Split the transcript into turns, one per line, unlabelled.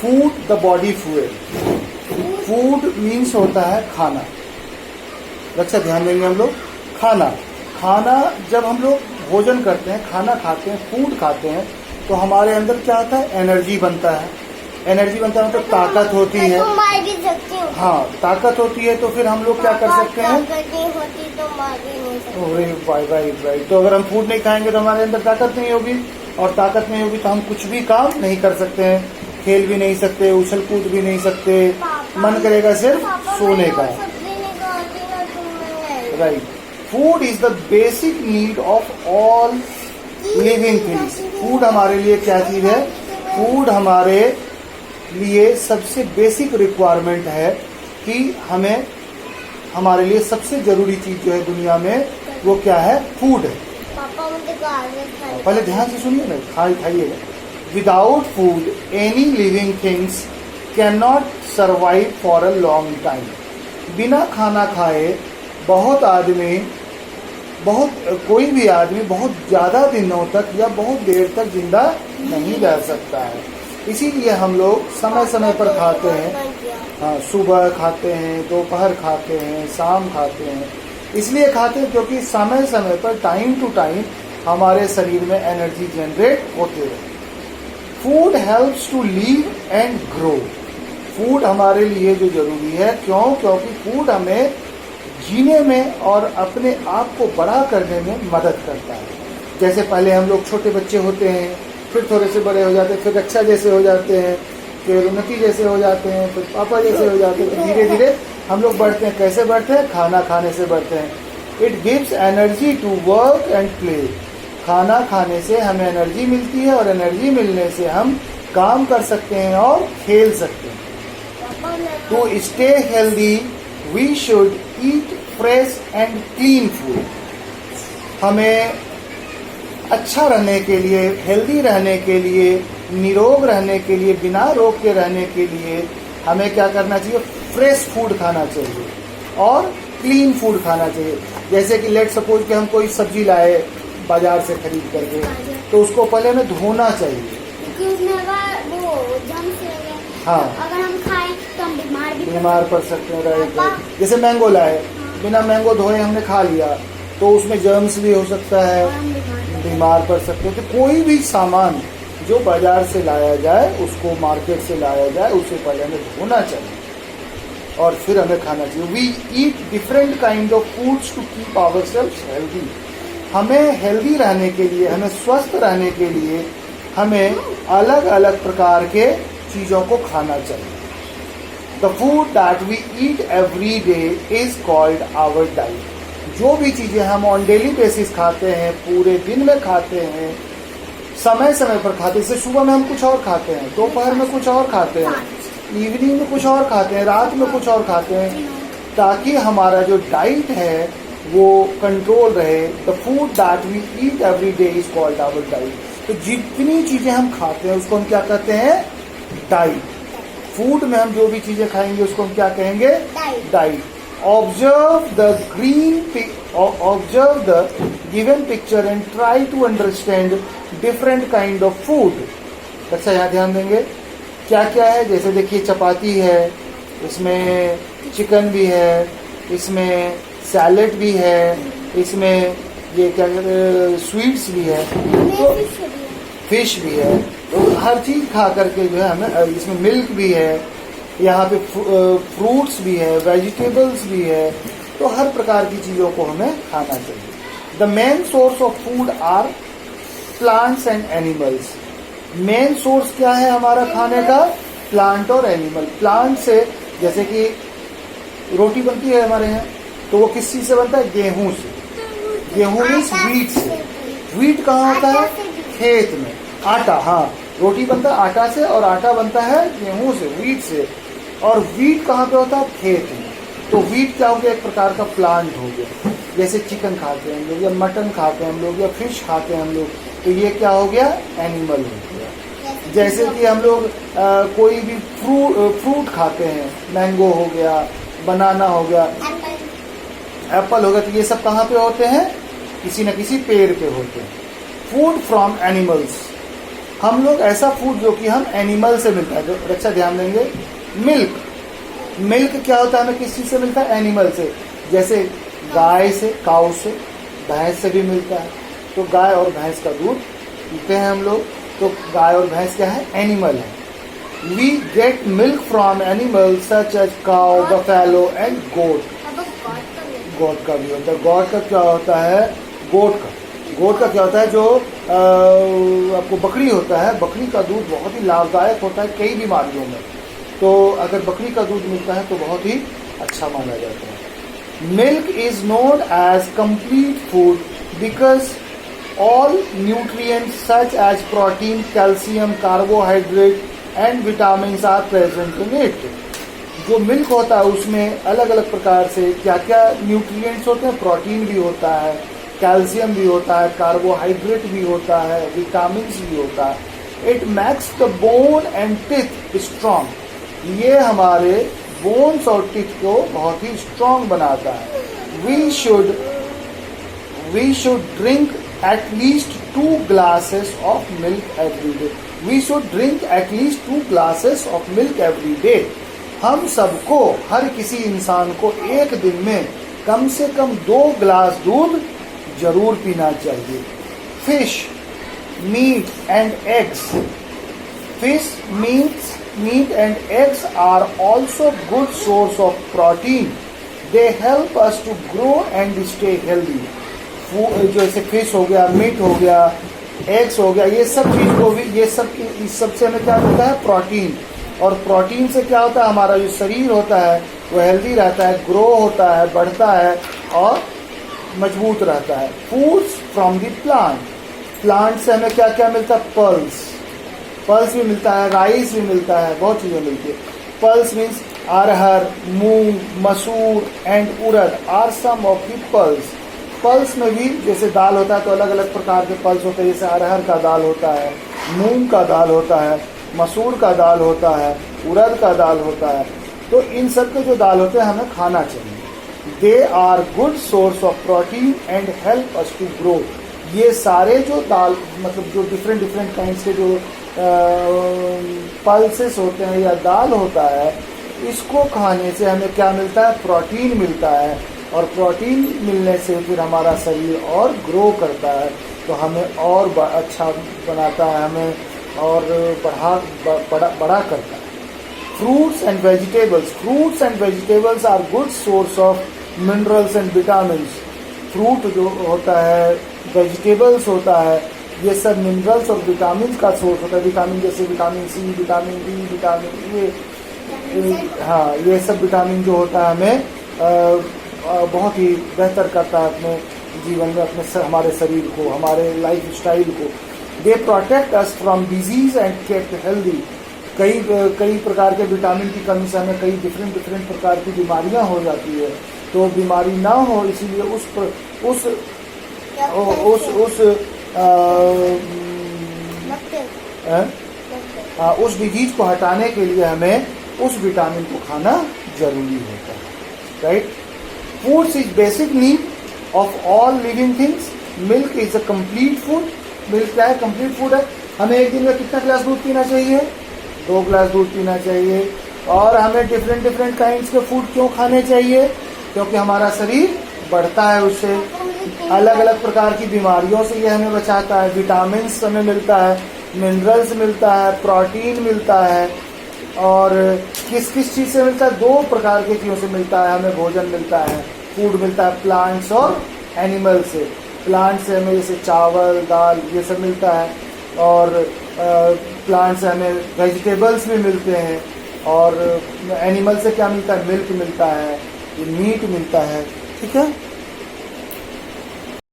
Food the body fuel. Food means होता है खाना। रक्षा ध्यान देंगे हम लोग। खाना जब हम लोग भोजन करते हैं, खाना खाते हैं, फूड खाते हैं, तो हमारे अंदर क्या आता है? एनर्जी बनता है। एनर्जी बनता है मतलब ताकत होती है।
मार भी सकती हूँ।
हाँ, ताकत होती है तो फिर हम लोग क्या कर सकते हैं?
ताकत नहीं होती तो मार भी नहीं सकते।
राइट। तो अगर हम फूड नहीं खाएंगे तो हमारे अंदर ताकत नहीं होगी, और ताकत नहीं होगी तो हम कुछ भी काम नहीं कर सकते हैं, खेल भी नहीं सकते, उछल कूद भी नहीं सकते, मन करेगा सिर्फ सोने का। Right. Food is the basic need of all living things. Food हमारे लिए क्या चीज है? फूड हमारे लिए सबसे बेसिक रिक्वायरमेंट है कि हमें, हमारे लिए सबसे जरूरी चीज जो है दुनिया में वो क्या है? फूड है।
पापा मुझे गाजर खाने।
पहले ध्यान से सुनिए ना, खाइएगा। Without food any living things can not survive for a long time. बिना खाना खाए कोई भी आदमी बहुत ज्यादा दिनों तक या बहुत देर तक जिंदा नहीं रह सकता है। इसीलिए हम लोग समय समय पर खाते हैं। हाँ, सुबह खाते हैं, दोपहर खाते हैं, शाम खाते हैं। इसलिए खाते हैं क्योंकि समय समय पर, टाइम टू टाइम हमारे शरीर में एनर्जी जनरेट होते रहे। Food helps to live and grow. Food हमारे लिए जो जरूरी है, क्योंकि फूड हमें जीने में और अपने आप को बड़ा करने में मदद करता है। जैसे पहले हम लोग छोटे बच्चे होते हैं, फिर थोड़े से बड़े हो जाते हैं, फिर रक्षा जैसे हो जाते हैं, फिर उन्नति जैसे हो जाते हैं, फिर पापा जैसे हो जाते हैं। तो धीरे धीरे हम लोग बढ़ते हैं। कैसे बढ़ते हैं? खाना खाने से बढ़ते हैं। It gives energy to work and play. खाना खाने से हमें एनर्जी मिलती है, और एनर्जी मिलने से हम काम कर सकते हैं और खेल सकते हैं। To stay healthy we should eat fresh and clean food. हमें अच्छा रहने के लिए, हेल्दी रहने के लिए, निरोग रहने के लिए, बिना रोग के रहने के लिए हमें क्या करना चाहिए? फ्रेश फूड खाना चाहिए और क्लीन फूड खाना चाहिए। जैसे कि लेट सपोज कि हम कोई सब्जी लाए बाजार से खरीद करके, तो उसको पहले हमें धोना चाहिए,
क्योंकि उसमें अगर वो जम्स लगे,
हाँ,
अगर हम खाएं तो हम
बीमार पड़ सकते हैं। राइट। जैसे मैंगो लाए, बिना मैंगो धोए हमने खा लिया तो उसमें जर्म्स भी हो सकता है, बीमार पड़ सकते हैं। तो कोई भी सामान जो बाजार से लाया जाए, उसको मार्केट से लाया जाए, उसे पहले हमें धोना चाहिए और फिर हमें खाना चाहिए। We eat different kind of foods to keep ourselves healthy. हमें हेल्दी रहने के लिए, हमें स्वस्थ रहने के लिए हमें अलग अलग प्रकार के चीजों को खाना चाहिए। The food that we eat every day is called our diet. जो भी चीजें हम ऑन डेली बेसिस खाते हैं, पूरे दिन में खाते हैं, समय समय पर खाते हैं। जैसे सुबह में हम कुछ और खाते हैं, दोपहर में कुछ और खाते हैं, इवनिंग में कुछ और खाते हैं, रात में कुछ और खाते हैं, ताकि हमारा जो डाइट है वो कंट्रोल रहे। The food that we eat every day is called our diet. तो जितनी चीजें हम खाते हैं उसको हम क्या कहते हैं? डाइट। फूड में हम जो भी चीजें खाएंगे उसको हम क्या कहेंगे? Diet. Observe the given picture and try to understand different kind of food. अच्छा, यहाँ ध्यान देंगे क्या क्या है। जैसे देखिए, चपाती है, इसमें चिकन भी है, इसमें सैलेड भी है, इसमें ये क्या कहते हैं, स्वीट्स भी है, तो फिश भी है। तो हर चीज खा करके जो है हमें, इसमें मिल्क भी है, यहाँ पे फ्रूट्स भी है, वेजिटेबल्स भी है। तो हर प्रकार की चीजों को हमें खाना चाहिए। The main source of food are plants and animals. Main source क्या है हमारा खाने का? प्लांट और एनिमल। प्लांट से, जैसे कि रोटी बनती है हमारे यहाँ, तो वो किस चीज से बनता है? गेहूं से। गेहूं मीन्स व्हीट से। व्हीट कहाँ होता है? खेत में। आटा, हाँ, रोटी बनता है आटा से, और आटा बनता है गेहूं से, व्हीट से। और व्हीट कहाँ पे होता है? खेत में। तो व्हीट क्या हो गया? एक प्रकार का प्लांट हो गया। जैसे चिकन खाते हैं हम लोग, या मटन खाते हैं हम लोग, या फिश खाते हैं हम लोग, तो ये क्या हो गया? एनिमल हो गया। जैसे कि हम लोग कोई भी फ्रूट खाते हैं, मैंगो हो गया, बनाना हो गया, एप्पल हो गया, तो ये सब कहाँ पे होते हैं? किसी न किसी पेड़ पे होते हैं। Food from animals. हम लोग ऐसा फूड जो कि हम एनिमल से मिलता है, जो रक्षा ध्यान देंगे, मिल्क। मिल्क क्या होता है, हमें किस चीज़ से मिलता है, एनिमल से। जैसे गाय से, काऊ से, भैंस से भी मिलता है। तो गाय और भैंस का दूध पीते हैं हम लोग, तो गाय और भैंस क्या है, एनिमल है। We get milk from animal such as cow, buffalo and goat. Goat का भी होता है। गोट का क्या होता है, गोट का क्या होता है, जो आपको बकरी होता है, बकरी का दूध बहुत ही लाभदायक होता है कई बीमारियों में। तो अगर बकरी का दूध मिलता है तो बहुत ही अच्छा माना जाता है। Milk is known as complete food because all nutrients such as protein, calcium, carbohydrate and vitamin are present in it. जो मिल्क होता है उसमें अलग अलग प्रकार से क्या क्या न्यूट्रिएंट्स होते हैं, प्रोटीन भी होता है, कैल्शियम भी होता है, कार्बोहाइड्रेट भी होता है, विटामिन भी होता है। It makes the bone and teeth strong. ये हमारे बोन्स और टीथ को बहुत ही स्ट्रॉन्ग बनाता है। We should drink at least 2 glasses of milk every day. We should drink at least 2 glasses of milk every day. हम सबको, हर किसी इंसान को एक दिन में कम से कम 2 गिलास दूध जरूर पीना चाहिए। Fish, meat and eggs. Fish, meat and eggs are also good source of protein. They help us to grow and stay healthy. जैसे फिश हो गया, मीट हो गया, एग्स हो गया, ये सब चीज को भी, ये सब, इस सबसे हमें क्या मिलता है, प्रोटीन। और प्रोटीन से क्या होता है, हमारा जो शरीर होता है वो हेल्दी रहता है, ग्रो होता है, बढ़ता है और मजबूत रहता है। फूड्स फ्रॉम द प्लांट से हमें क्या क्या मिलता है, पल्स भी मिलता है, राइस भी मिलता है, बहुत चीजें मिलती है। Pulse means arhar, moong, masoor and urad are some of the pulse. Pulse में भी जैसे दाल होता है तो अलग अलग प्रकार के पल्स होते हैं, जैसे अरहर का दाल होता है, मूंग का दाल होता है, मसूर का दाल होता है, उड़द का दाल होता है। तो इन सब के जो दाल होते हैं हमें खाना चाहिए। They are good source of protein and help us to grow. ये सारे जो दाल, मतलब जो डिफरेंट काइंड के जो पल्सेस होते हैं या दाल होता है, इसको खाने से हमें क्या मिलता है, प्रोटीन मिलता है। और प्रोटीन मिलने से फिर हमारा शरीर और ग्रो करता है, तो हमें और अच्छा बनाता है, हमें और बड़ा करता है। Fruits and vegetables are good source of minerals and vitamin. Fruit जो होता है, वेजिटेबल्स होता है, ये सब मिनरल्स और विटामिन का सोर्स होता है। विटामिन जैसे vitamin C, vitamin D, vitamin ये सब विटामिन जो होता है हमें बहुत ही बेहतर करता है अपने जीवन में, हमारे शरीर को, हमारे लाइफ स्टाइल को। They protect us from disease and keep healthy. कई प्रकार के विटामिन की कमी से हमें कई डिफरेंट प्रकार की बीमारियां हो जाती है, तो बीमारी ना हो इसीलिए उस डिजीज को हटाने के लिए हमें उस विटामिन को खाना जरूरी होता है, right. Foods is basic need of all living things. Milk is a complete food. Milk क्या है, कंप्लीट फूड है। हमें एक दिन में कितना गिलास दूध पीना चाहिए, 2 गिलास दूध पीना चाहिए। और हमें डिफरेंट काइंड्स के फूड क्यों खाने चाहिए, क्योंकि हमारा शरीर बढ़ता है, उससे अलग अलग प्रकार की बीमारियों से ये हमें बचाता है। विटामिन हमें मिलता है, मिनरल्स मिलता है, प्रोटीन मिलता है। और किस चीज से मिलता है, 2 प्रकार की चीजों से मिलता है हमें भोजन मिलता है, फूड मिलता है, प्लांट्स और एनिमल से। प्लांट से हमें जैसे चावल, दाल, ये सब मिलता है। और प्लांट से हमें वेजिटेबल्स भी मिलते हैं। और एनिमल से क्या मिलता है, मिल्क मिलता है, मीट मिलता है, ठीक है।